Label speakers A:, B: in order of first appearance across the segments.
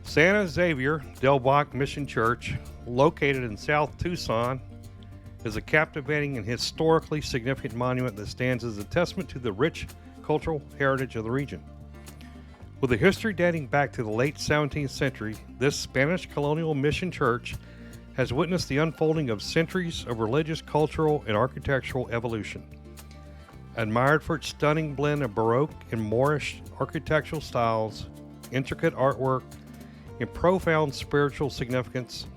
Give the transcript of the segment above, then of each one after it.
A: San Xavier del Bac Mission Church, located in South Tucson, is a captivating and historically significant monument that stands as a testament to the rich cultural heritage of the region. With a history dating back to the late 17th century, this Spanish colonial mission church has witnessed the unfolding of centuries of religious, cultural, and architectural evolution. Admired for its stunning blend of Baroque and Moorish architectural styles, intricate artwork, and profound spiritual significance,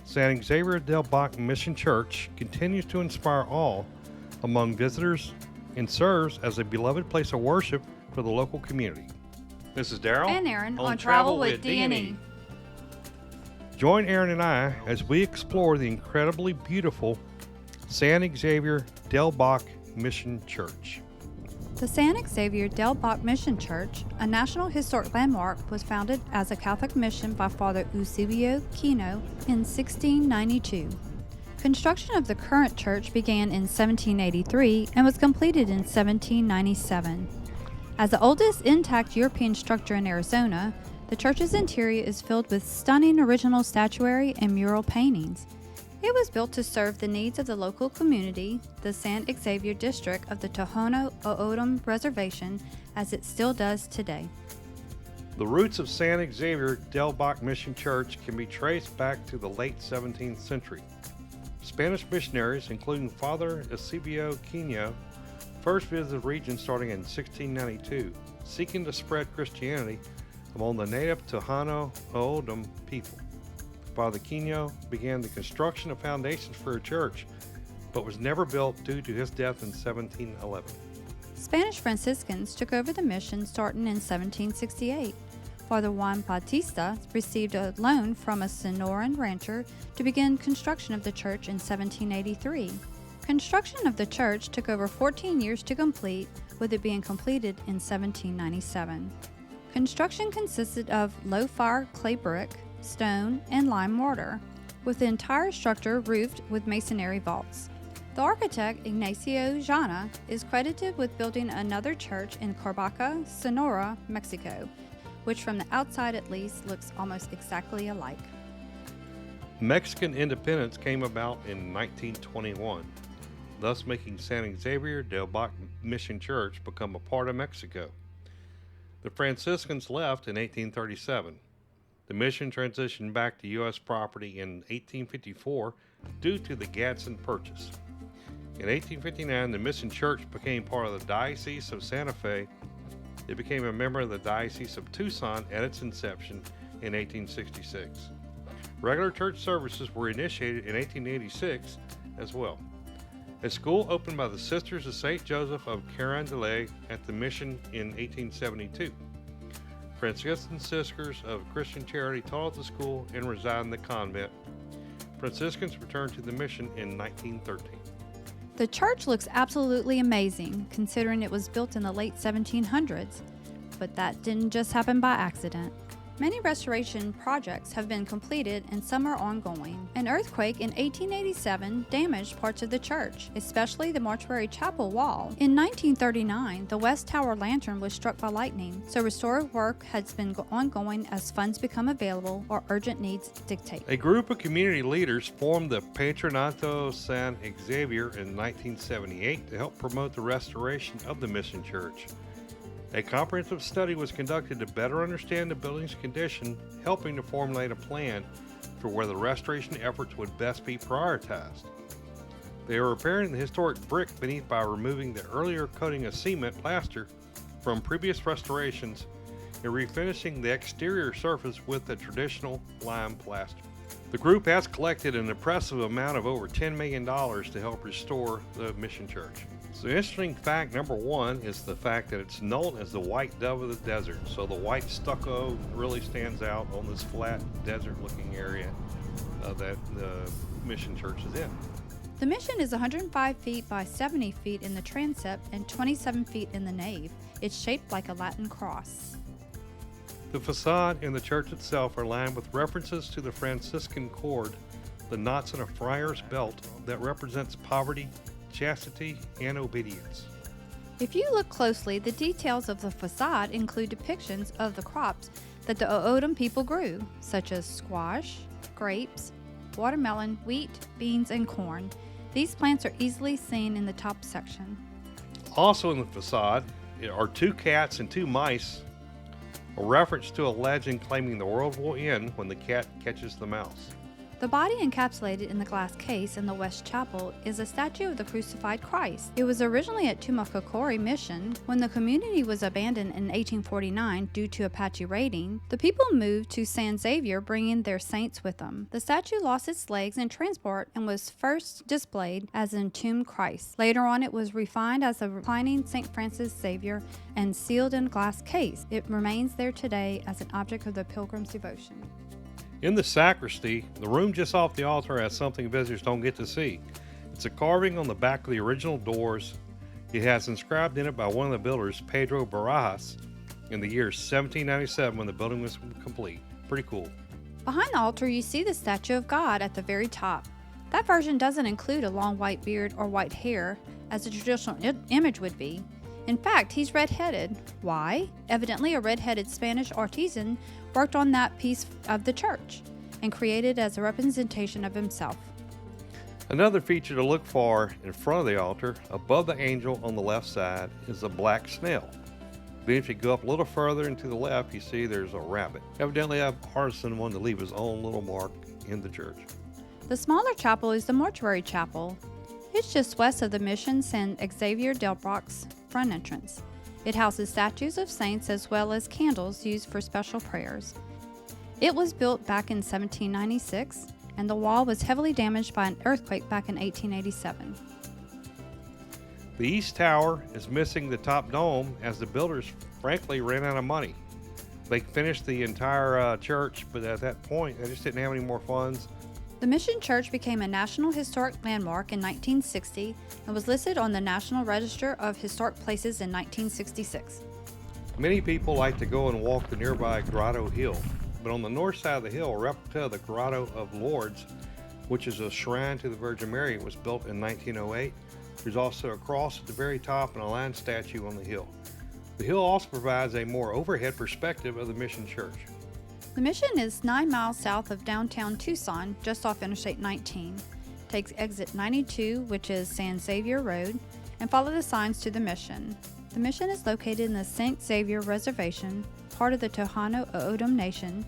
A: San Xavier del Bac Mission Church continues to inspire awe among visitors and serves as a beloved place of worship for the local community. This is Daryl
B: and Erin on Travel with D&E.
A: Join Erin and I as we explore the incredibly beautiful San Xavier del Bac Mission Church.
B: The San Xavier del Bac Mission Church, a National Historic Landmark, was founded as a Catholic mission by Father Eusebio Kino in 1692. Construction of the current church began in 1783 and was completed in 1797. As the oldest intact European structure in Arizona, the church's interior is filled with stunning original statuary and mural paintings. It was built to serve the needs of the local community, the San Xavier district of the Tohono O'odham Reservation, as it still does today.
A: The roots of San Xavier del Bac Mission Church can be traced back to the late 17th century. Spanish missionaries, including Father Eusebio Kino, first visited the region starting in 1692, seeking to spread Christianity among the native Tohono O'odham people. Father Kino began the construction of foundations for a church, but was never built due to his death in 1711.
B: Spanish Franciscans took over the mission starting in 1768. Father Juan Bautista received a loan from a Sonoran rancher to begin construction of the church in 1783. Construction of the church took over 14 years to complete, with it being completed in 1797. Construction consisted of low-fire clay brick, stone, and lime mortar, with the entire structure roofed with masonry vaults. The architect, Ignacio Jana, is credited with building another church in Carbaca, Sonora, Mexico, which from the outside at least looks almost exactly alike.
A: Mexican independence came about in 1921, thus making San Xavier del Bac Mission Church become a part of Mexico. The Franciscans left in 1837. The mission transitioned back to U.S. property in 1854 due to the Gadsden Purchase. In 1859, the mission church became part of the Diocese of Santa Fe. It became a member of the Diocese of Tucson at its inception in 1866. Regular church services were initiated in 1886 as well. A school opened by the Sisters of St. Joseph of Carondelet at the mission in 1872. Franciscan Sisters of Christian Charity taught at the school and reside in the convent. Franciscans returned to the mission in 1913.
B: The church looks absolutely amazing, considering it was built in the late 1700s, but that didn't just happen by accident. Many restoration projects have been completed and some are ongoing. An earthquake in 1887 damaged parts of the church, especially the mortuary chapel wall. In 1939, the West Tower lantern was struck by lightning, so restorative work has been ongoing as funds become available or urgent needs dictate.
A: A group of community leaders formed the Patronato San Xavier in 1978 to help promote the restoration of the mission church. A comprehensive study was conducted to better understand the building's condition, helping to formulate a plan for where the restoration efforts would best be prioritized. They are repairing the historic brick beneath by removing the earlier coating of cement plaster from previous restorations and refinishing the exterior surface with the traditional lime plaster. The group has collected an impressive amount of over $10 million to help restore the mission church. So interesting fact number one is the fact that it's known as the white dove of the desert. So the white stucco really stands out on this flat desert looking area that the mission church is in.
B: The mission is 105 feet by 70 feet in the transept and 27 feet in the nave. It's shaped like a Latin cross.
A: The facade and the church itself are lined with references to the Franciscan cord, the knots in a friar's belt that represents poverty, chastity, and obedience.
B: If you look closely, the details of the facade include depictions of the crops that the O'odham people grew, such as squash, grapes, watermelon, wheat, beans, and corn. These plants are easily seen in the top section.
A: Also in the facade are 2 cats and 2 mice, a reference to a legend claiming the world will end when the cat catches the mouse.
B: The body encapsulated in the glass case in the West Chapel is a statue of the crucified Christ. It was originally at Tumacacori Mission. When the community was abandoned in 1849 due to Apache raiding, the people moved to San Xavier, bringing their saints with them. The statue lost its legs in transport and was first displayed as an entombed Christ. Later on, it was refined as a reclining St. Francis Xavier and sealed in a glass case. It remains there today as an object of the pilgrim's devotion.
A: In the sacristy, the room just off the altar has something visitors don't get to see. It's a carving on the back of the original doors. It has inscribed in it by one of the builders, Pedro Barajas, in the year 1797 when the building was complete. Pretty cool.
B: Behind the altar, you see the statue of God at the very top. That version doesn't include a long white beard or white hair, as a traditional image would be. In fact, he's red-headed. Why? Evidently, a red-headed Spanish artisan worked on that piece of the church and created as a representation of himself.
A: Another feature to look for in front of the altar, above the angel on the left side, is a black snail. Then if you go up a little further and to the left, you see there's a rabbit. Evidently, a artisan wanted to leave his own little mark in the church.
B: The smaller chapel is the mortuary chapel. It's just west of the Mission San Xavier del Bac's front entrance. It houses statues of saints as well as candles used for special prayers. It was built back in 1796, and the wall was heavily damaged by an earthquake back in 1887.
A: The east tower is missing the top dome as the builders frankly ran out of money. They finished the entire church, but at that point they just didn't have any more funds.
B: The Mission Church became a National Historic Landmark in 1960 and was listed on the National Register of Historic Places in 1966.
A: Many people like to go and walk the nearby Grotto Hill, but on the north side of the hill, a replica of the Grotto of Lourdes, which is a shrine to the Virgin Mary, was built in 1908. There's also a cross at the very top and a lion statue on the hill. The hill also provides a more overhead perspective of the Mission Church.
B: The Mission is 9 miles south of downtown Tucson, just off Interstate 19. Takes exit 92, which is San Xavier Road, and follow the signs to the Mission. The Mission is located in the St. Xavier Reservation, part of the Tohono O'odham Nation,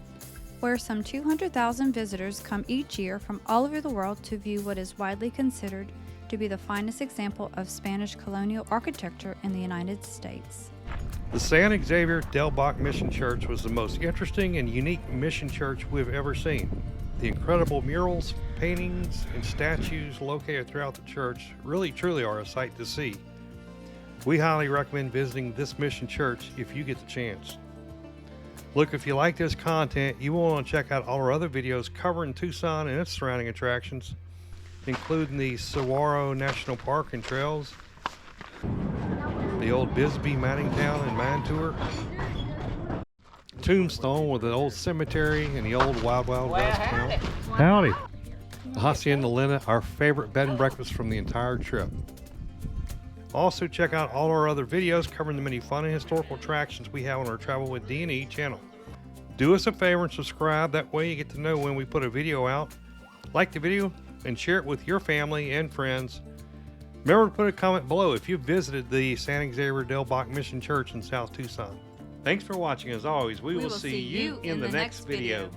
B: where some 200,000 visitors come each year from all over the world to view what is widely considered to be the finest example of Spanish colonial architecture in the United States.
A: The San Xavier del Bac Mission Church was the most interesting and unique mission church we've ever seen. The incredible murals, paintings, and statues located throughout the church really truly are a sight to see. We highly recommend visiting this mission church if you get the chance. Look, if you like this content, you will want to check out all our other videos covering Tucson and its surrounding attractions, including the Saguaro National Park and trails, the old Bisbee mining town and mine tour, Tombstone with the old cemetery and the old Wild Wild West town. Howdy. Hacienda Linda, our favorite bed and breakfast from the entire trip. Also check out all our other videos covering the many fun and historical attractions we have on our Travel with D&E channel. Do us a favor and subscribe, that way you get to know when we put a video out. Like the video and share it with your family and friends. Remember to put a comment below if you visited the San Xavier del Bac Mission Church in South Tucson. Thanks for watching. As always, we will see you in the next video.